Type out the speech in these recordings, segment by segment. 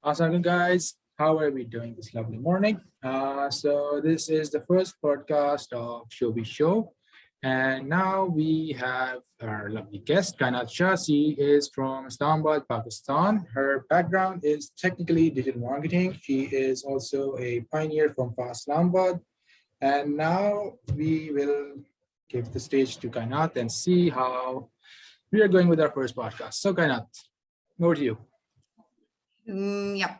Awesome, guys. How are we doing this lovely morning? So this is the first podcast of Showbiz Show. And now we have our lovely guest, Kainat Shah. She is from Islamabad, Pakistan. Her background is technically digital marketing. She is also a pioneer from Fast Islamabad. And now we will give the stage to Kainat and see how we are going with our first podcast. So Kainat, over to you. Yeah.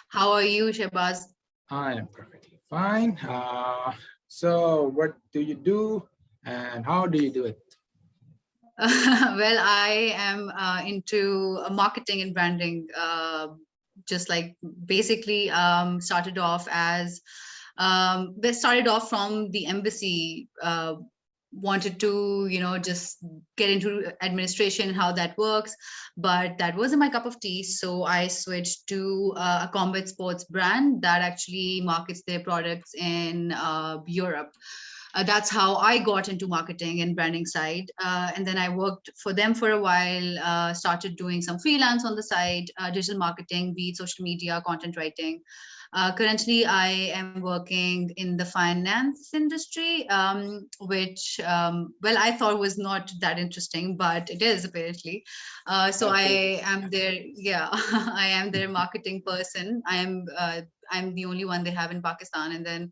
How are you, Shabazz? I am perfectly fine. So what do you do and how do you do it? Well, I am into marketing and branding. Just like basically started off as they started off from the embassy. Wanted to just get into administration, how that works, but that wasn't my cup of tea, so I switched to a combat sports brand that actually markets their products in Europe. That's how I got into marketing and branding side, and then I worked for them for a while, started doing some freelance on the side, digital marketing, be it social media, content writing. Currently, I am working in the finance industry, which, well, I thought was not that interesting, but it is apparently. So I am their, yeah, I am their marketing person. I'm the only one they have in Pakistan. And then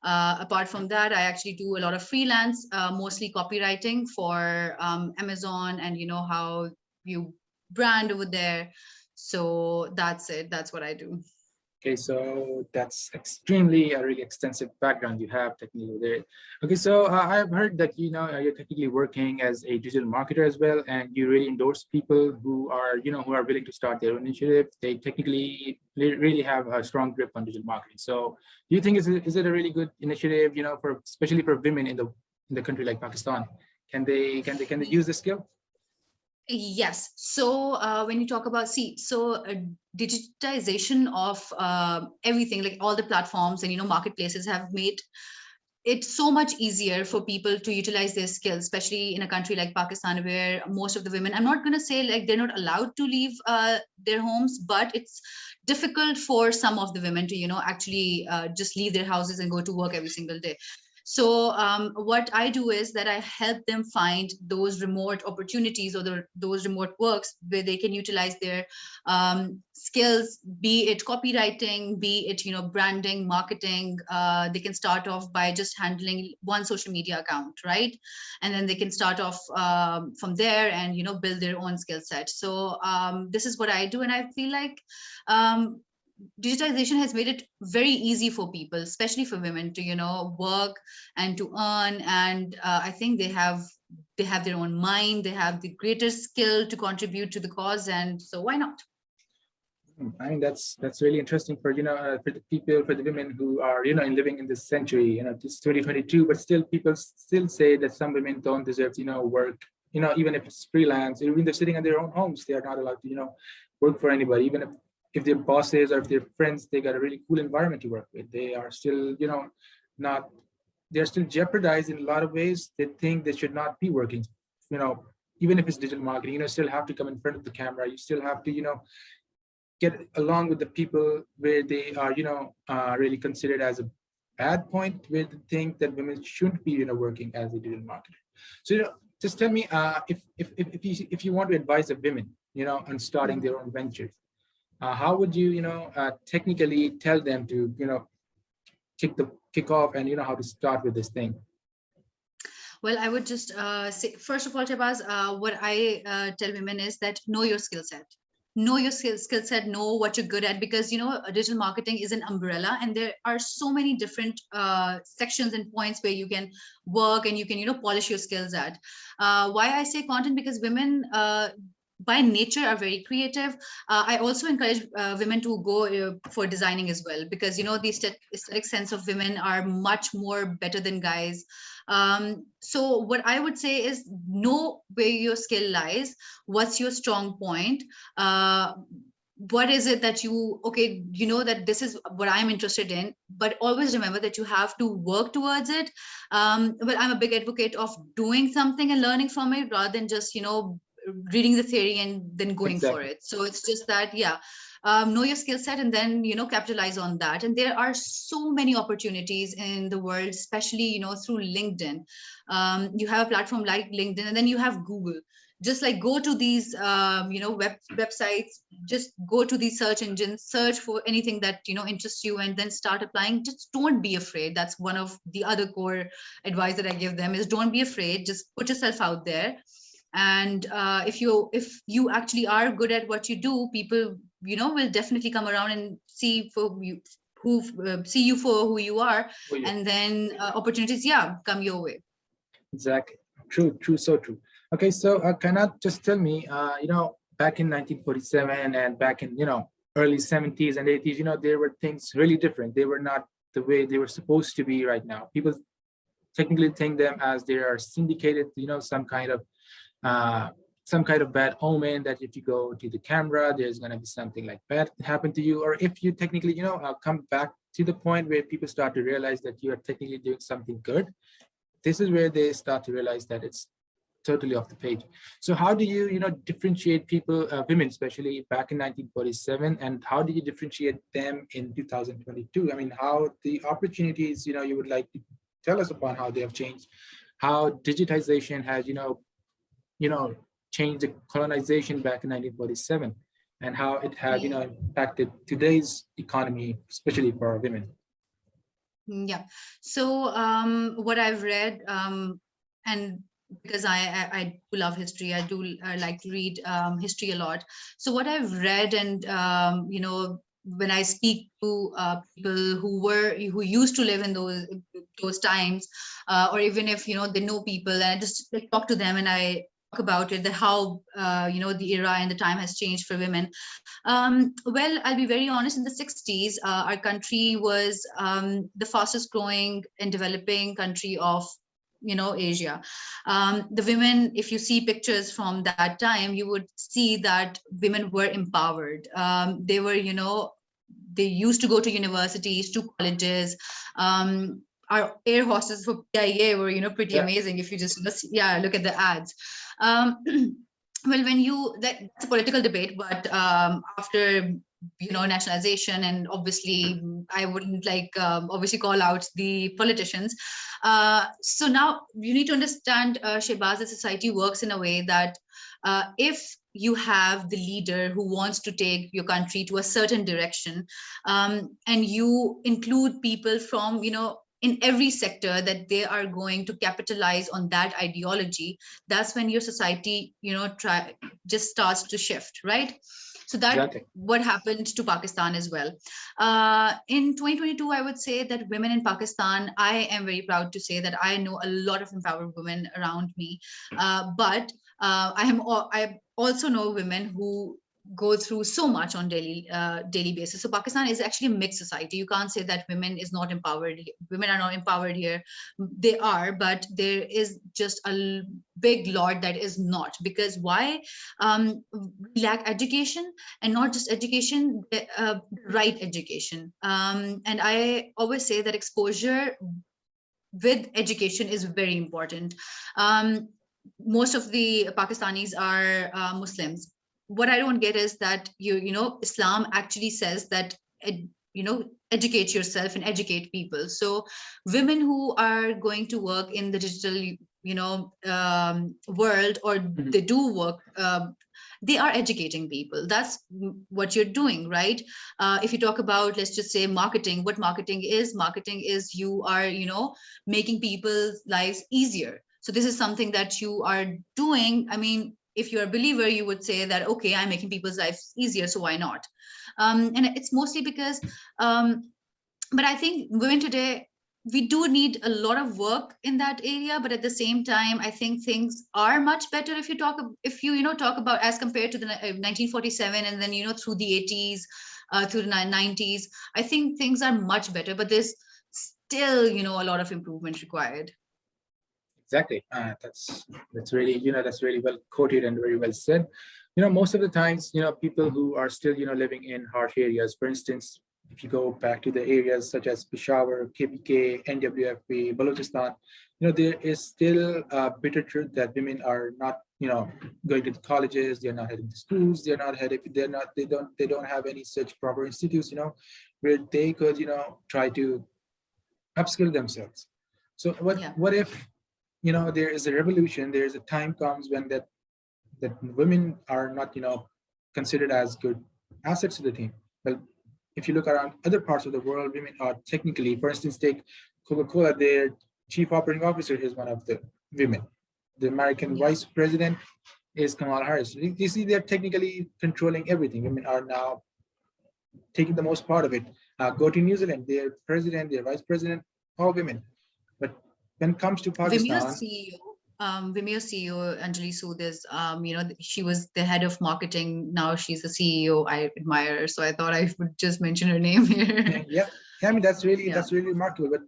apart from that, I actually do a lot of freelance, mostly copywriting for Amazon, and you know how you brand over there. So that's it. That's what I do. Okay, so that's extremely a really extensive background you have technically there. Okay, so I have heard that you're technically working as a digital marketer as well, and you really endorse people who are who are willing to start their own initiative. They technically really have a strong grip on digital marketing. So, do you think is it a really good initiative? For especially for women in the country like Pakistan, can they use this skill? Yes. So when you talk about, digitization of everything, like all the platforms and marketplaces have made it so much easier for people to utilize their skills, especially in a country like Pakistan, where most of the women, I'm not going to say like they're not allowed to leave their homes, but it's difficult for some of the women to actually just leave their houses and go to work every single day. So what I do is that I help them find those remote opportunities, or those remote works where they can utilize their skills, be it copywriting, be it branding, marketing. They can start off by just handling one social media account, right? And then they can start off from there and build their own skill set. So this is what I do, and I feel like digitization has made it very easy for people, especially for women, to work and to earn. And I think they have their own mind, they have the greater skill to contribute to the cause, and so why not? I mean, that's really interesting for for the people, for the women who are living in this century, this 2022, but still people still say that some women don't deserve to work, even if it's freelance, even they're sitting in their own homes, they are not allowed to work for anybody, even if their bosses or if their friends, they got a really cool environment to work with, they are still not, they're still jeopardized in a lot of ways. They think they should not be working, you know even if it's digital marketing, still have to come in front of the camera, you still have to get along with the people where they are, really considered as a bad point, where they think that women shouldn't be, working as a digital marketer. So, just tell me, if you want to advise the women, on starting their own ventures, how would you, technically tell them to, kick off and how to start with this thing? Well, I would just say, first of all, Shabazz, what I tell women is that know your skill set. Know your skill set, know what you're good at, because digital marketing is an umbrella, and there are so many different sections and points where you can work and you can polish your skills at. Why I say content? Because women by nature are very creative. I also encourage women to go for designing as well, because the aesthetic sense of women are much more better than guys. So what I would say is, know where your skill lies, what's your strong point, what is it that that this is what I'm interested in, but always remember that you have to work towards it. But I'm a big advocate of doing something and learning from it, rather than just reading the theory and then going for Exactly. it. So it's just that, yeah, know your skill set, and then capitalize on that. And there are so many opportunities in the world, especially through LinkedIn. You have a platform like LinkedIn, and then you have Google. Just like go to these websites, just go to these search engines, search for anything that interests you, and then start applying. Just don't be afraid. That's one of the other core advice that I give them, is don't be afraid. Just put yourself out there. And if you actually are good at what you do, people will definitely come around and see you for who you are. Oh, yeah. And then opportunities, come your way. Exactly. True, so true. Okay, so Kainat, just tell me, back in 1947 and back in, early 70s and 80s, there were things really different. They were not the way they were supposed to be right now. People technically think them as they are syndicated, uh, some kind of bad omen, that if you go to the camera, there's going to be something like bad happen to you. Or if you technically, come back to the point where people start to realize that you are technically doing something good, this is where they start to realize that it's totally off the page. So how do you, differentiate people, women, especially back in 1947, and how do you differentiate them in 2022? I mean, how the opportunities, you would like to tell us upon how they have changed, how digitization has, changed the colonization back in 1947, and how it had, impacted today's economy, especially for women. Yeah. So what I've read, and because I do love history, I like to read history a lot. So what I've read, and when I speak to people who used to live in those times, or even if they know people, and I just like, talk to them, and I talk about it, that how the era and the time has changed for women. Well, I'll be very honest. In the 60s, our country was the fastest growing and developing country of Asia. The women, if you see pictures from that time, you would see that women were empowered. They were, they used to go to universities, to colleges. Our air hostesses for PIA were, pretty amazing. If you just look at the ads. Well, that's a political debate, but after nationalization, and obviously I wouldn't like obviously call out the politicians. So now you need to understand, Shehbaz, that society works in a way that if you have the leader who wants to take your country to a certain direction, and you include people from in every sector, that they are going to capitalize on that ideology, that's when your society just starts to shift, right? So that Exactly. what happened to Pakistan as well. In 2022, I would say that women in Pakistan, I am very proud to say that I know a lot of empowered women around me, but I also know women who go through so much on daily basis. So Pakistan is actually a mixed society. You can't say that women is not empowered. Women are not empowered here. They are, but there is just a big lot that is not. Because why? We lack education, and not just education, right education. And I always say that exposure with education is very important. Most of the Pakistanis are Muslims. What I don't get is that Islam actually says that educate yourself and educate people. So women who are going to work in the digital world, or they do work, they are educating people. That's what you're doing, right? If you talk about, let's just say, marketing, what marketing is you are making people's lives easier. So this is something that you are doing. I mean, if you're a believer, you would say that, okay, I'm making people's lives easier, so why not? And it's mostly because but I think women today, we do need a lot of work in that area. But at the same time, I think things are much better if you talk about, as compared to the 1947, and then through the 80s, through the 90s. I think things are much better, but there's still a lot of improvement required. Exactly. That's really, that's really well quoted and very well said. Most of the times, people who are still, living in harsh areas, for instance, if you go back to the areas such as Peshawar, KPK, NWFP, Balochistan, there is still a bitter truth that women are not, going to the colleges, they're not heading to schools, they don't have any such proper institutes, where they could, try to upskill themselves. So Yeah. what if, there is a revolution, there is a time comes when that women are not, considered as good assets to the team. Well, if you look around other parts of the world, women are technically, for instance, take Coca-Cola, their chief operating officer is one of the women. The American Yeah. vice president is Kamala Harris. You see, they're technically controlling everything. Women are now taking the most part of it. Go to New Zealand, their president, their vice president, all women. But when it comes to Vimeo Pakistan, CEO, Vimeo CEO Anjali Sood is, she was the head of marketing. Now she's the CEO. I admire her, so I thought I would just mention her name here. yeah, I mean Yeah. that's really remarkable. But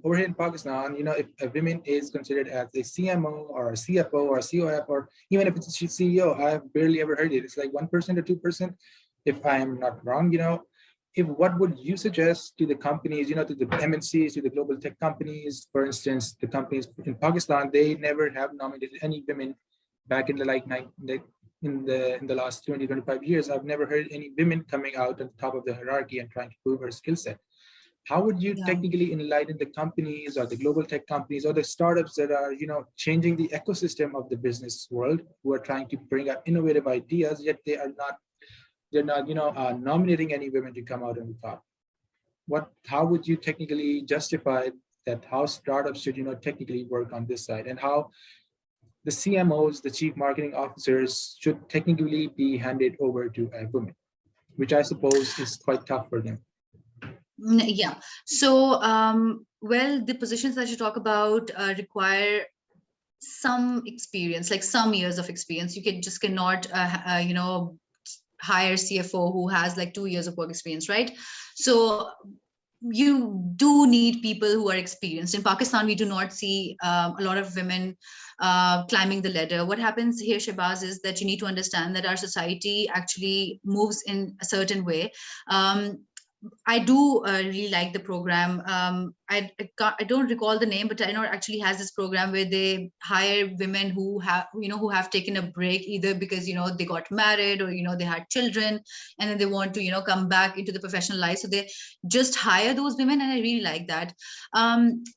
over here in Pakistan, if a woman is considered as a CMO or a CFO or a COF, or even if it's a CEO, I've barely ever heard it. It's like 1% or 2%, if I am not wrong. If what would you suggest to the companies, to the MNCs, to the global tech companies, for instance, the companies in Pakistan, they never have nominated any women back in the in the last 20, 25 years. I've never heard any women coming out at the top of the hierarchy and trying to prove her skill set. How would you Yeah. technically enlighten the companies or the global tech companies or the startups that are, changing the ecosystem of the business world, who are trying to bring up innovative ideas, yet they're not, nominating any women to come out on the top? How would you technically justify that, how startups should, technically work on this side, and how the CMOs, the chief marketing officers, should technically be handed over to a woman, which I suppose is quite tough for them. Yeah. So, well, the positions that you talk about require some experience, like some years of experience. You cannot, hire CFO who has like 2 years of work experience, right? So you do need people who are experienced. In Pakistan, we do not see a lot of women climbing the ladder. What happens here, Shabazz, is that you need to understand that our society actually moves in a certain way. I do really like the program. I don't recall the name, but I know it actually has this program where they hire women who have taken a break, either because they got married, or they had children, and then they want to come back into the professional life. So they just hire those women, and I really like that.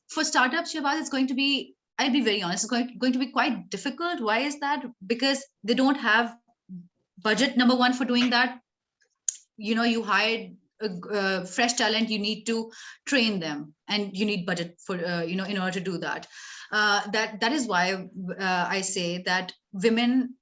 For startups, Shabazz, it's going to be. I'll be very honest. It's going to be quite difficult. Why is that? Because they don't have budget. Number one, for doing that, you hired fresh talent, you need to train them, and you need budget for in order to do that. That is why I say that women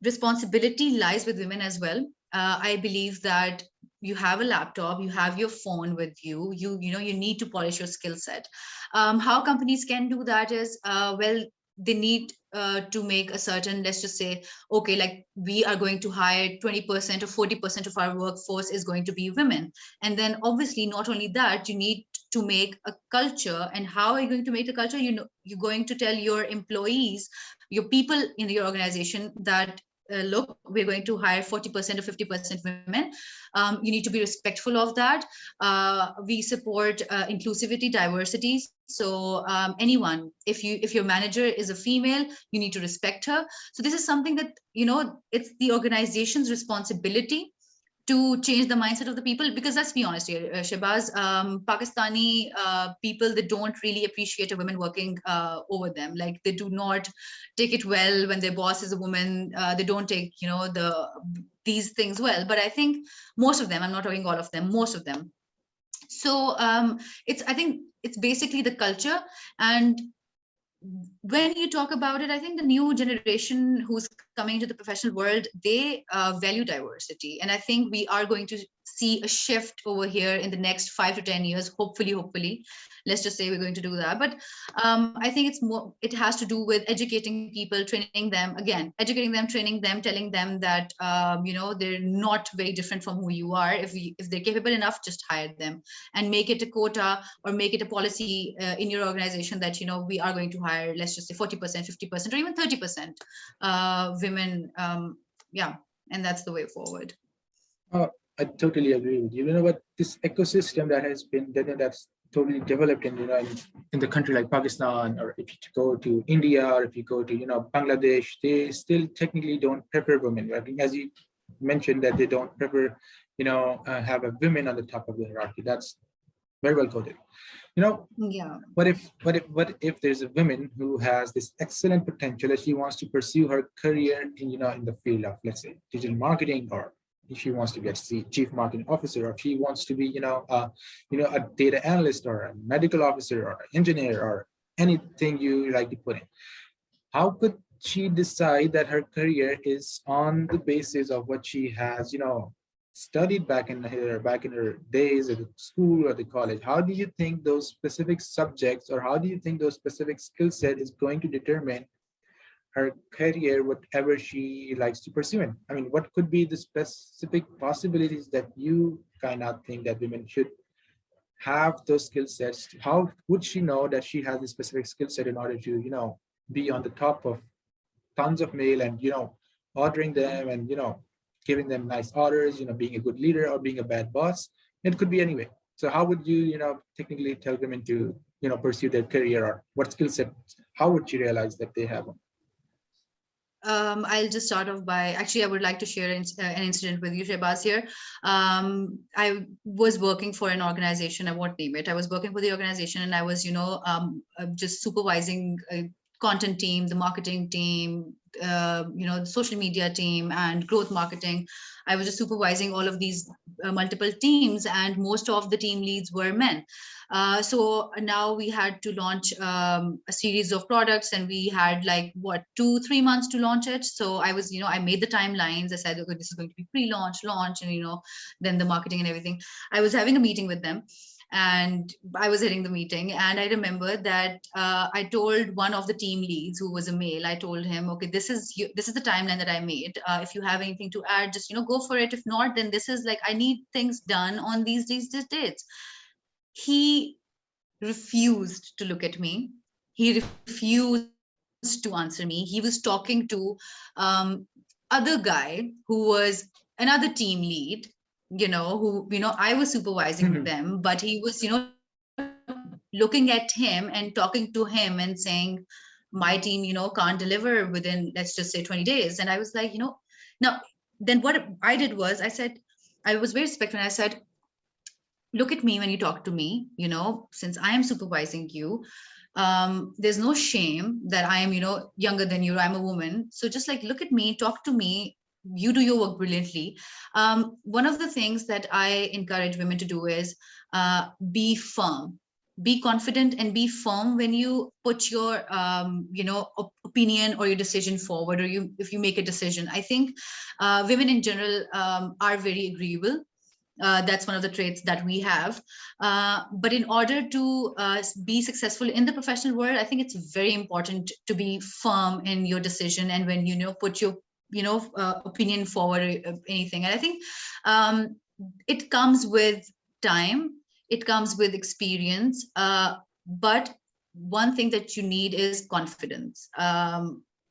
responsibility lies with women as well. I believe that you have a laptop, you have your phone with you, you need to polish your skill set. How companies can do that is, well, they need to make a certain, let's just say, okay, like we are going to hire 20% or 40% of our workforce is going to be women. And then obviously, not only that, you need to make a culture. And how are you going to make the culture? You're going to tell your employees, your people in your organization, that look, we're going to hire 40% or 50% women. You need to be respectful of that. We support inclusivity, diversity. So anyone, if your manager is a female, you need to respect her. So this is something that it's the organization's responsibility to change the mindset of the people. Because let's be honest here, Shabazz, Pakistani people, they don't really appreciate a woman working over them. Like, they do not take it well when their boss is a woman. They don't take these things well. But I think most of them, I'm not talking all of them, most of them. So I think it's basically the culture. And when you talk about it, I think the new generation who's coming into the professional world, they value diversity. And I think we are going to see a shift over here in the next 5 to 10 years. Hopefully, let's just say we're going to do that. But I think it has to do with educating people, training them, educating them, training them, telling them that they're not very different from who you are. If they're capable enough, just hire them, and make it a quota, or make it a policy in your organization that we are going to hire, let's just say 40%, 50%, or even 30% women. Yeah, and that's the way forward. I totally agree with you. You know what? This ecosystem that has been that's totally developed in in the country like Pakistan, or if you go to India, or if you go to Bangladesh, they still technically don't prefer women. Right? As you mentioned, that they don't prefer have a women on the top of the hierarchy. That's very well quoted. You know, Yeah. what if there's a woman who has this excellent potential that she wants to pursue her career in in the field of, let's say, digital marketing, or if she wants to be a chief marketing officer, or if she wants to be a data analyst, or a medical officer, or an engineer, or anything you like to put in. How could she decide that her career is on the basis of what she has studied back in her days at the school or the college? How do you think those specific subjects, or how do you think those specific skill set is going to determine her career, whatever she likes to pursue in? I mean, what could be the specific possibilities that you kind of think that women should have those skill sets? How would she know that she has a specific skill set in order to be on the top of tons of mail, and ordering them, and giving them nice orders, being a good leader or being a bad boss? It could be anyway. So how would you technically tell women to pursue their career, or what skill set, how would you realize that they have them? I'll just start off by, actually, I would like to share an incident with you, Shehbaz, here. I was working for an organization, I won't name it. I was working for the organization, and I was, just supervising a content team, the marketing team, the social media team, and growth marketing. I was just supervising all of these multiple teams, and most of the team leads were men. So now we had to launch a series of products, and we had like what 2-3 months to launch it. So I was, I made the timelines. I said, okay, this is going to be pre-launch, launch, and then the marketing and everything. I was having a meeting with them, and I was heading the meeting, and I remember that I told one of the team leads, who was a male. I told him, okay, this is the timeline that I made. If you have anything to add, just go for it. If not, then this is like, I need things done on these dates. He refused to look at me. He refused to answer me. He was talking to other guy who was another team lead, who I was supervising Mhm. them, but he was looking at him and talking to him and saying, my team can't deliver within, let's just say, 20 days. And I was like, now, then what I did was, I was very respectful, and I said, look at me when you talk to me, since I am supervising you. There's no shame that I am, younger than you. I'm a woman. So just like, look at me, talk to me. You do your work brilliantly. One of the things that I encourage women to do is be firm, be confident, and be firm when you put your opinion or your decision forward, or if you make a decision. I think women in general are very agreeable. That's one of the traits that we have. But in order to be successful in the professional world, I think it's very important to be firm in your decision, and when put your opinion forward, or anything. And I think it comes with time, it comes with experience. But one thing that you need is confidence.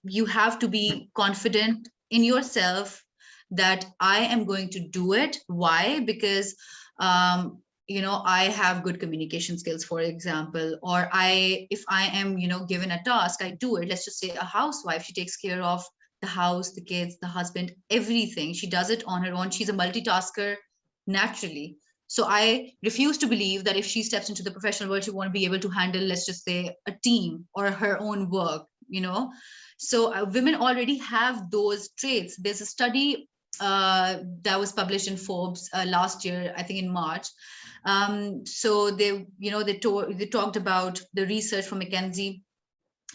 You have to be confident in yourself that I am going to do it. Why? Because I have good communication skills, for example, or if I am, given a task, I do it. Let's just say a housewife, she takes care of the house, the kids, the husband, everything. She does it on her own. She's a multitasker naturally. So I refuse to believe that if she steps into the professional world, she won't be able to handle, let's just say, a team or her own work. So women already have those traits. There's a study that was published in Forbes last year, I think in March. So they talked about the research from McKinsey,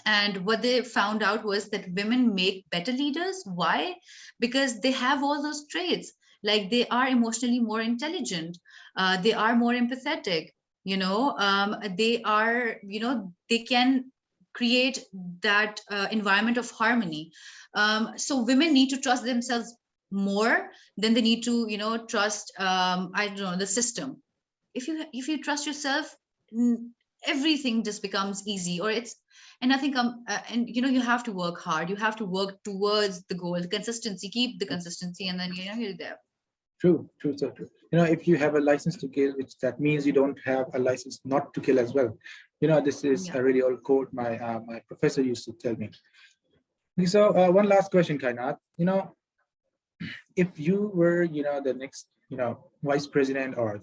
and what they found out was that women make better leaders. Why? Because they have all those traits. Like, they are emotionally more intelligent, they are more empathetic, they are, they can create that environment of harmony. So women need to trust themselves more than they need to, trust, I don't know, the system. If you trust yourself, everything just becomes easy, or it's. And I think and you have to work hard, you have to work towards the goal, the consistency, keep the That's consistency, and then you're there. True, so true. If you have a license to kill, which that means you don't have a license not to kill as well. This is Yeah. a really old quote my professor used to tell me. So one last question, Kainat. If you were, the next, vice president or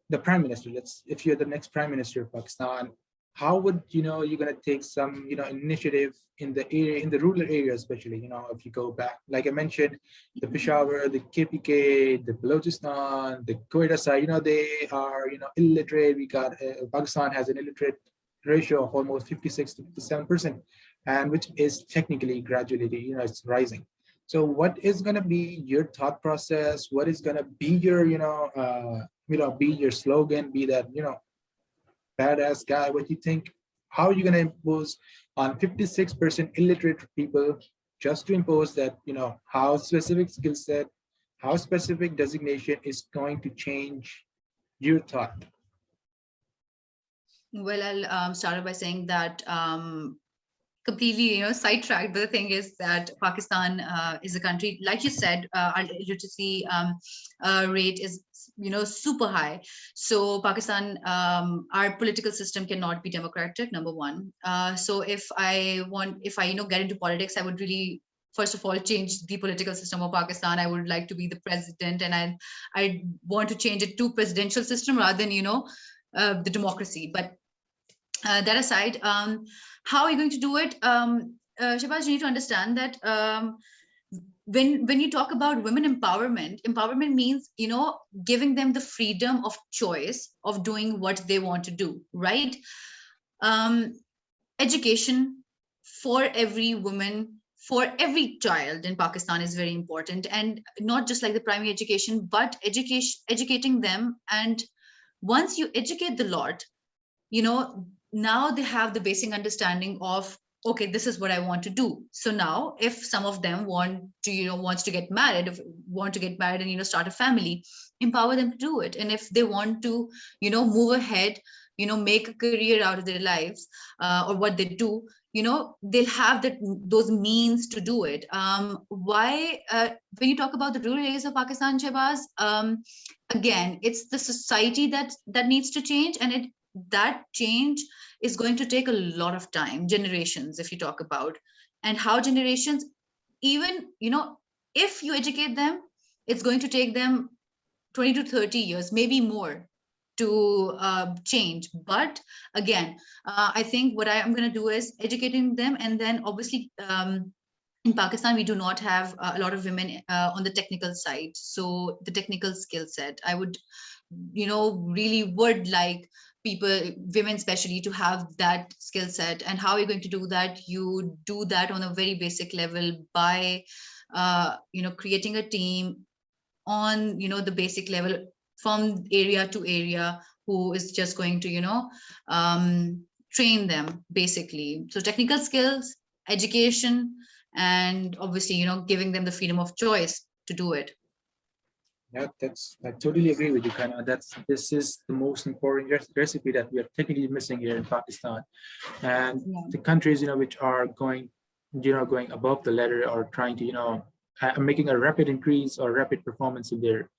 the prime minister, let's if you're the next prime minister of Pakistan, how would you're going to take some initiative in the area, in the rural area especially, if you go back, like I mentioned, the Peshawar, the KPK, the Balochistan, the Quetta side, they are illiterate. We got Pakistan has an illiterate ratio of almost 56 to 57%, and which is technically gradually it's rising. So what is going to be your thought process? What is going to be your be your slogan, be that badass guy? What do you think? How are you going to impose on 56% illiterate people, just to impose that how specific skill set, how specific designation is going to change your thought? Well, I'll start by saying that completely sidetracked, but the thing is that Pakistan is a country, like you said, our literacy rate is super high. So Pakistan, our political system cannot be democratic, number one. So if I get into politics, I would really first of all change the political system of Pakistan. I would like to be the president, and I want to change it to presidential system rather than the democracy. But that aside, how are you going to do it? Shabazz, you need to understand that when you talk about women empowerment means giving them the freedom of choice of doing what they want to do, right? um, Education for every woman, for every child in Pakistan is very important, and not just like the primary education, but educating them. And once you educate the lot, now they have the basic understanding of, okay, this is what I want to do. So now if some of them wants to get married, and start a family, empower them to do it. And if they want to move ahead, make a career out of their lives, or what they do, they'll have those means to do it. Why When you talk about the rural areas of Pakistan, Shehbaz, again, it's the society that needs to change, and that change is going to take a lot of time, generations, if you talk about. And how generations, even if you educate them, it's going to take them 20 to 30 years, maybe more, to change. But again, I think what I am going to do is educating them. And then obviously, in Pakistan, we do not have a lot of women on the technical side. So the technical skill set, I would, really would like people, women especially, to have that skill set. And how are you going to do that? You do that on a very basic level by, creating a team on, the basic level, from area to area, who is just going to, train them basically. So technical skills, education, and obviously giving them the freedom of choice to do it. Yeah, I totally agree with you, Kana. This is the most important recipe that we are technically missing here in Pakistan, and Yeah. the countries which are going above the ladder, or trying to making a rapid increase or rapid performance in their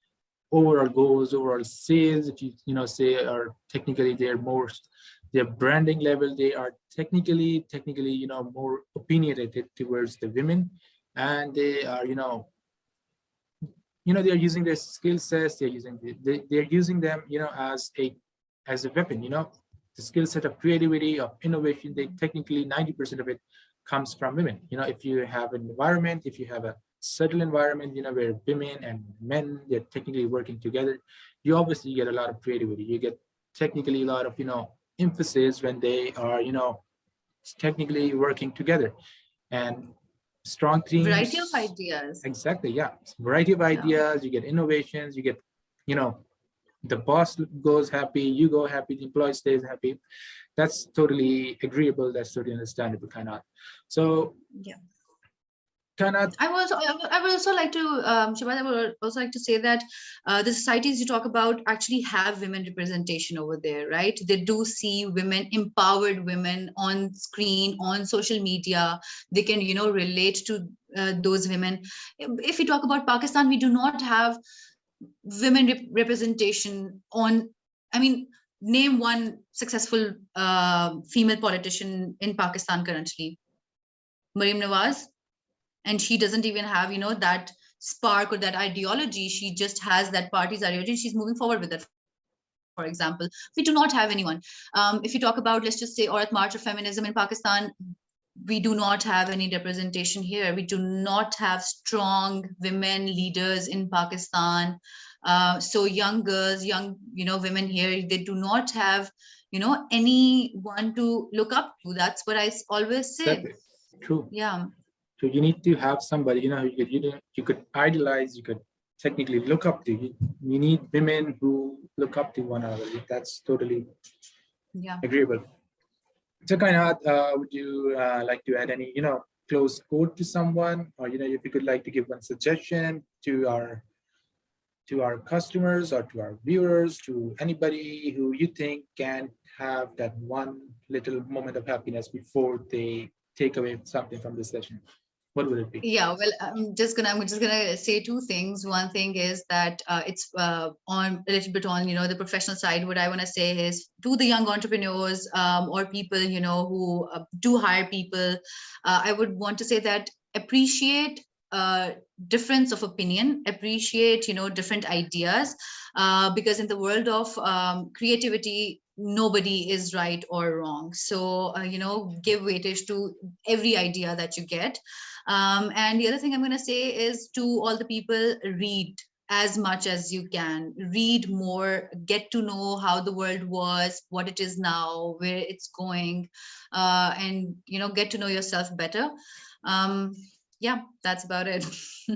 overall goals, overall sales. If you say, are technically their branding level, they are technically more opinionated towards the women, and they are they're using their skill sets, they're using them as a weapon. The skill set of creativity, of innovation, they technically 90% of it comes from women. If you have an environment, if you have a settled environment, where women and men, they're technically working together, you obviously get a lot of creativity. You get technically a lot of emphasis when they are technically working together. And strong Variety of teams. ideas. Exactly, yeah. Variety of Yeah. ideas, you get innovations, you get, the boss goes happy, you go happy, the employee stays happy. That's totally agreeable, that's totally understandable, Kainat. So Yeah. Kainat. I would also like to, Shabazz, I would also like to say that the societies you talk about actually have women representation over there, right? They do see women, empowered women on screen, on social media. They can, relate to those women. If we talk about Pakistan, we do not have women representation on, I mean, name one successful female politician in Pakistan currently. Mariam Nawaz. And she doesn't even have, that spark or that ideology. She just has that party's ideology. She's moving forward with that, for example. We do not have anyone. If you talk about, let's just say, Aurat March of Feminism in Pakistan, we do not have any representation here. We do not have strong women leaders in Pakistan. So young girls, young, women here, they do not have, anyone to look up to. That's what I always say. Exactly. True. Yeah. So you need to have somebody, you could idolize, you could technically look up to. You need women who look up to one another. That's totally agreeable. So Kainat, would you like to add any, close quote to someone, or if you could like to give one suggestion to our customers or to our viewers, to anybody who you think can have that one little moment of happiness before they take away something from this session? What would it be? Yeah, well, I'm just gonna say two things. One thing is that it's on a little bit on the professional side. What I want to say is to the young entrepreneurs or people who do hire people. I would want to say that appreciate difference of opinion, appreciate different ideas, because in the world of creativity, nobody is right or wrong. So give weightage to every idea that you get. And the other thing I'm going to say is to all the people, read as much as you can, read more, get to know how the world was, what it is now, where it's going, and get to know yourself better. Yeah, that's about it.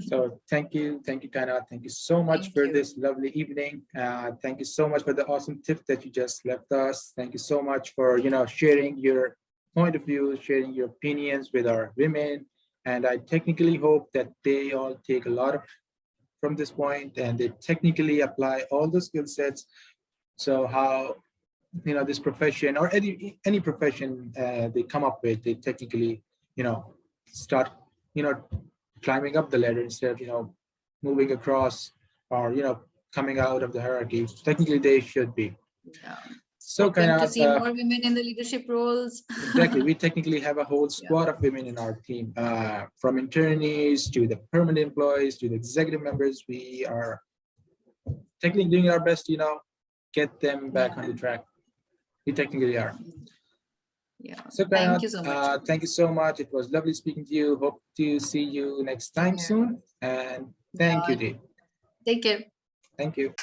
So thank you, Kainat. Thank you so much for this lovely evening. Thank you so much for the awesome tip that you just left us. Thank you so much for sharing your point of view, sharing your opinions with our women. And I technically hope that they all take a lot of from this point and they technically apply all the skill sets. So how this profession or any profession they come up with, they technically start climbing up the ladder instead of moving across or coming out of the hierarchy. Technically they should be. Yeah. So kind to see more women in the leadership roles. Exactly. We technically have a whole squad of women in our team, from internees to the permanent employees to the executive members. We are technically doing our best to get them back on the track. We technically are. Yeah. So thank you so much. Thank you so much. It was lovely speaking to you. Hope to see you next time soon. And thank you, Dee. Take care. Thank you.